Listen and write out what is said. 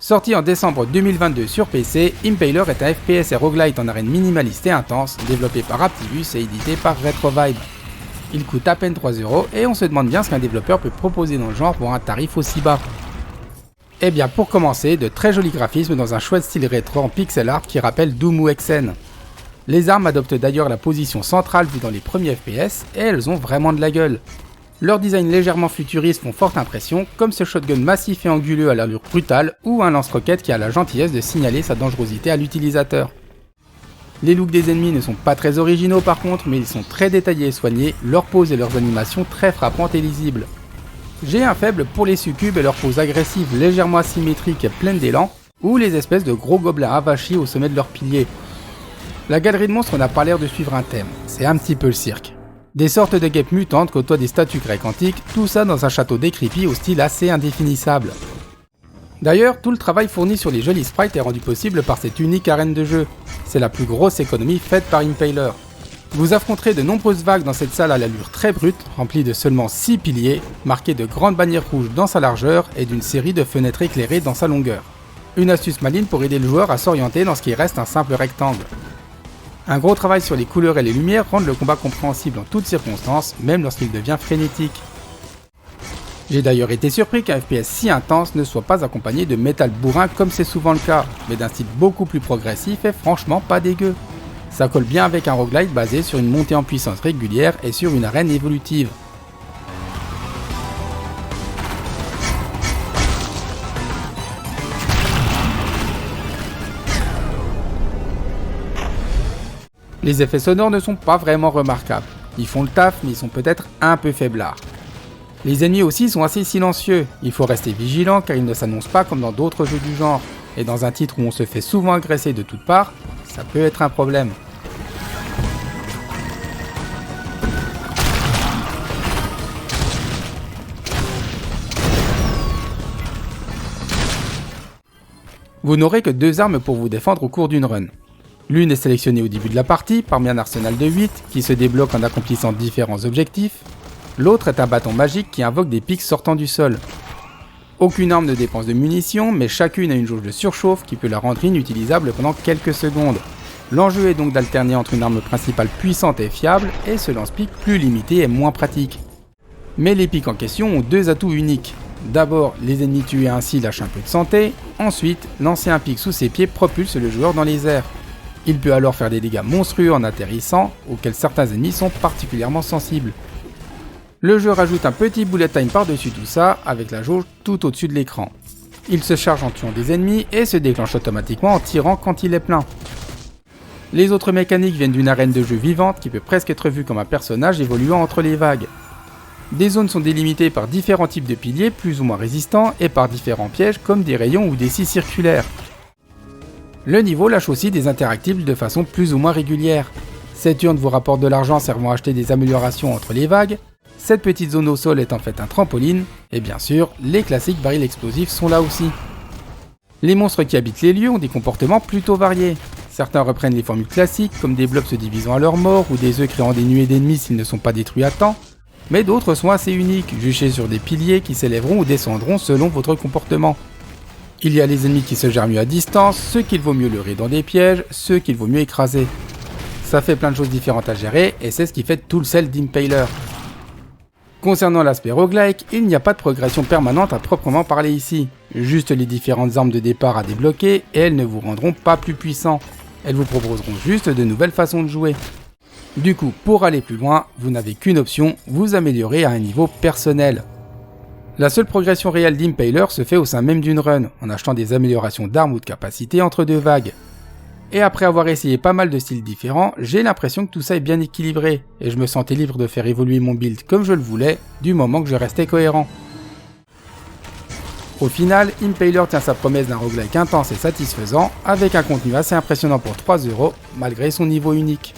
Sorti en décembre 2022 sur PC, Impaler est un FPS et roguelite en arène minimaliste et intense, développé par Aptivus et édité par Retrovibe. Il coûte à peine 3€ et on se demande bien ce qu'un développeur peut proposer dans le genre pour un tarif aussi bas. Eh bien pour commencer, de très jolis graphismes dans un chouette style rétro en pixel art qui rappelle Doom ou Hexen. Les armes adoptent d'ailleurs la position centrale vue dans les premiers FPS et elles ont vraiment de la gueule. Leur design légèrement futuriste font forte impression, comme ce shotgun massif et anguleux à l'allure brutale ou un lance-roquette qui a la gentillesse de signaler sa dangerosité à l'utilisateur. Les looks des ennemis ne sont pas très originaux par contre, mais ils sont très détaillés et soignés, leurs poses et leurs animations très frappantes et lisibles. J'ai un faible pour les succubes et leurs poses agressives légèrement asymétriques et pleines d'élan, ou les espèces de gros gobelins avachis au sommet de leurs piliers. La galerie de monstres n'a pas l'air de suivre un thème, c'est un petit peu le cirque. Des sortes de guêpes mutantes côtoient des statues grecques antiques, tout ça dans un château décrépit au style assez indéfinissable. D'ailleurs, tout le travail fourni sur les jolis sprites est rendu possible par cette unique arène de jeu. C'est la plus grosse économie faite par Impaler. Vous affronterez de nombreuses vagues dans cette salle à l'allure très brute, remplie de seulement 6 piliers, marquée de grandes bannières rouges dans sa largeur et d'une série de fenêtres éclairées dans sa longueur. Une astuce maligne pour aider le joueur à s'orienter dans ce qui reste un simple rectangle. Un gros travail sur les couleurs et les lumières rend le combat compréhensible en toutes circonstances, même lorsqu'il devient frénétique. J'ai d'ailleurs été surpris qu'un FPS si intense ne soit pas accompagné de métal bourrin comme c'est souvent le cas, mais d'un style beaucoup plus progressif et franchement pas dégueu. Ça colle bien avec un roguelite basé sur une montée en puissance régulière et sur une arène évolutive. Les effets sonores ne sont pas vraiment remarquables. Ils font le taf, mais ils sont peut-être un peu faiblards. Les ennemis aussi sont assez silencieux. Il faut rester vigilant car ils ne s'annoncent pas comme dans d'autres jeux du genre. Et dans un titre où on se fait souvent agresser de toutes parts, ça peut être un problème. Vous n'aurez que 2 armes pour vous défendre au cours d'une run. L'une est sélectionnée au début de la partie parmi un arsenal de 8 qui se débloque en accomplissant différents objectifs. L'autre est un bâton magique qui invoque des pics sortant du sol. Aucune arme ne dépense de munitions, mais chacune a une jauge de surchauffe qui peut la rendre inutilisable pendant quelques secondes. L'enjeu est donc d'alterner entre une arme principale puissante et fiable et ce lance-pique plus limité et moins pratique. Mais les pics en question ont 2 atouts uniques. D'abord, les ennemis tués ainsi lâchent un peu de santé, ensuite, lancer un pic sous ses pieds propulse le joueur dans les airs. Il peut alors faire des dégâts monstrueux en atterrissant, auxquels certains ennemis sont particulièrement sensibles. Le jeu rajoute un petit bullet time par-dessus tout ça, avec la jauge tout au-dessus de l'écran. Il se charge en tuant des ennemis et se déclenche automatiquement en tirant quand il est plein. Les autres mécaniques viennent d'une arène de jeu vivante qui peut presque être vue comme un personnage évoluant entre les vagues. Des zones sont délimitées par différents types de piliers plus ou moins résistants et par différents pièges comme des rayons ou des scies circulaires. Le niveau lâche aussi des interactibles de façon plus ou moins régulière. Cette urne vous rapporte de l'argent servant à acheter des améliorations entre les vagues, cette petite zone au sol est en fait un trampoline, et bien sûr, les classiques barils explosifs sont là aussi. Les monstres qui habitent les lieux ont des comportements plutôt variés. Certains reprennent les formules classiques, comme des blobs se divisant à leur mort ou des œufs créant des nuées d'ennemis s'ils ne sont pas détruits à temps, mais d'autres sont assez uniques, juchés sur des piliers qui s'élèveront ou descendront selon votre comportement. Il y a les ennemis qui se gèrent mieux à distance, ceux qu'il vaut mieux leurrer dans des pièges, ceux qu'il vaut mieux écraser. Ça fait plein de choses différentes à gérer et c'est ce qui fait tout le sel d'Impaler. Concernant l'aspect roguelike, il n'y a pas de progression permanente à proprement parler ici, juste les différentes armes de départ à débloquer et elles ne vous rendront pas plus puissant, elles vous proposeront juste de nouvelles façons de jouer. Du coup, pour aller plus loin, vous n'avez qu'une option, vous améliorer à un niveau personnel. La seule progression réelle d'Impaler se fait au sein même d'une run, en achetant des améliorations d'armes ou de capacité entre 2 vagues. Et après avoir essayé pas mal de styles différents, j'ai l'impression que tout ça est bien équilibré, et je me sentais libre de faire évoluer mon build comme je le voulais, du moment que je restais cohérent. Au final, Impaler tient sa promesse d'un roguelike intense et satisfaisant, avec un contenu assez impressionnant pour 3€, malgré son niveau unique.